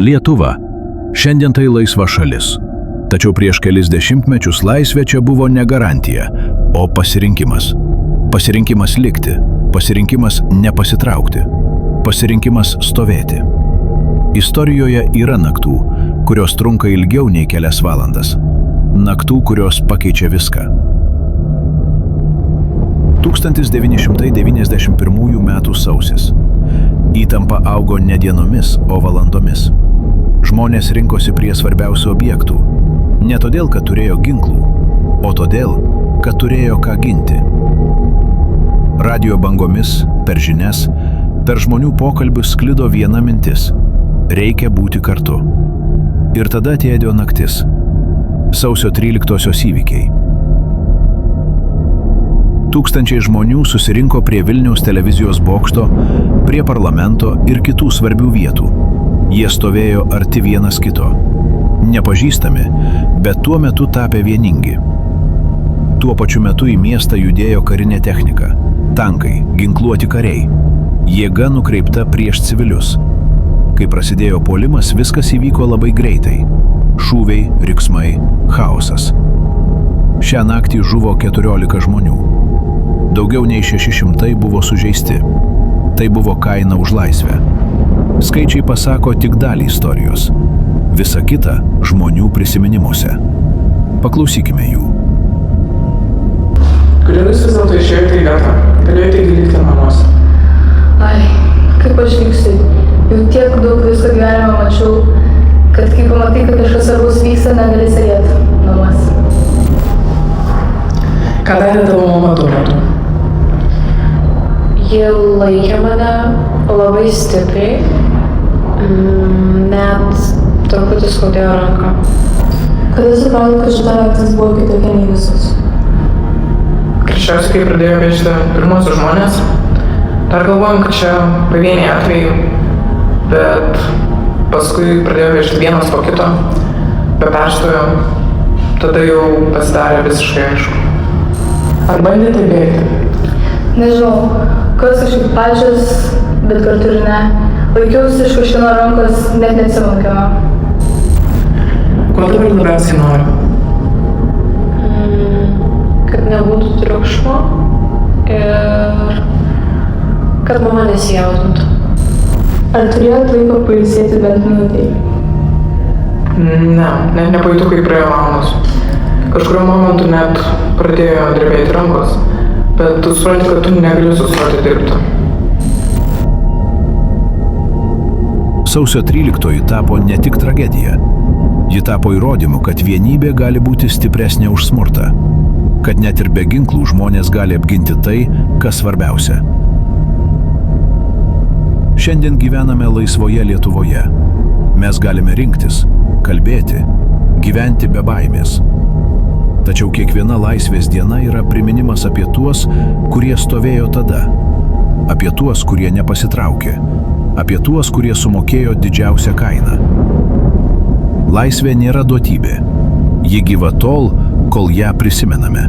Lietuva. Šiandien tai laisva šalis. Tačiau prieš kelis dešimtmečius laisvė čia buvo ne garantija, o pasirinkimas. Pasirinkimas likti, pasirinkimas nepasitraukti, pasirinkimas stovėti. Istorijoje yra naktų, kurios trunka ilgiau nei kelias valandas. Naktų, kurios pakeičia viską. 1991 metų sausis. Įtampa augo ne dienomis, o valandomis. Žmonės rinkosi prie svarbiausių objektų. Ne todėl, kad turėjo ginklų, o todėl, kad turėjo ką ginti. Radio bangomis, per žinias, per žmonių pokalbius sklido viena mintis – reikia būti kartu. Ir tada atėjo naktis. Sausio 13-osios įvykiai. Tūkstančiai žmonių susirinko prie Vilniaus televizijos bokšto, prie parlamento ir kitų svarbių vietų. Jie stovėjo arti vienas kito. Nepažįstami, bet tuo metu tapę vieningi. Tuo pačiu metu į miestą judėjo karinė technika. Tankai, ginkluoti kariai. Jėga nukreipta prieš civilius. Kai prasidėjo puolimas, viskas įvyko labai greitai. Šūviai, riksmai, chaosas. Šią naktį žuvo 14 žmonių. Daugiau nei 600 buvo sužeisti. Tai buvo kaina už laisvę. Skaičiai pasako tik dalį istorijos. Visa kita žmonių prisiminimuose. Paklausykime jų. Kodėl jūs vis dėlto išėjote į gatą? Galėjote likti namuose. Ai, kaip aš liksiu. Jau tiek daug visko gyvenime mačiau, kad kai pamatai, kad kažkas svarbus vyksta, negali sėdėti namuose. Ką darė tavo mama tuo metu? Ji laikė mane labai stipriai, net truputį skaudėjo ranką. Kada supratot, kad šita naktis buvo kitokia nei visus? Greičiausiai, kai pradėjo vežti pirmosius žmonės, dar galvojom, kad čia pavieniai atvejai, bet paskui pradėjo vežti vienas po kito, be perstojo, tada jau pasidarė visiškai aišku. Ar bandėte bėgti? Nežinau, kas kažkaip pačias, bet kartu ir ne. Laikiausi iš kažkieno rankos, net neatsimokino. Ko dabar labiausiai nori? Kad nebūtų triukšmo ir kad mama nesijaudintų. Ar turėjot laiko pailsėti bent minutei? Ne, net nepajutau, kai praėjo valandos. Kažkurio momentu net pradėjo drebėti rankos, bet tu supranti, kad tu negali sustoti dirbti. Sausio 13 tapo ne tik tragedija. Ji tapo įrodymu, kad vienybė gali būti stipresnė už smurtą. Kad net ir be ginklų žmonės gali apginti tai, kas svarbiausia. Šiandien gyvename laisvoje Lietuvoje. Mes galime rinktis, kalbėti, gyventi be baimės. Tačiau kiekviena laisvės diena yra priminimas apie tuos, kurie stovėjo tada. Apie tuos, kurie nepasitraukė. Apie tuos, kurie sumokėjo didžiausią kainą. Laisvė nėra duotybė. Ji gyva tol, kol ją prisimename.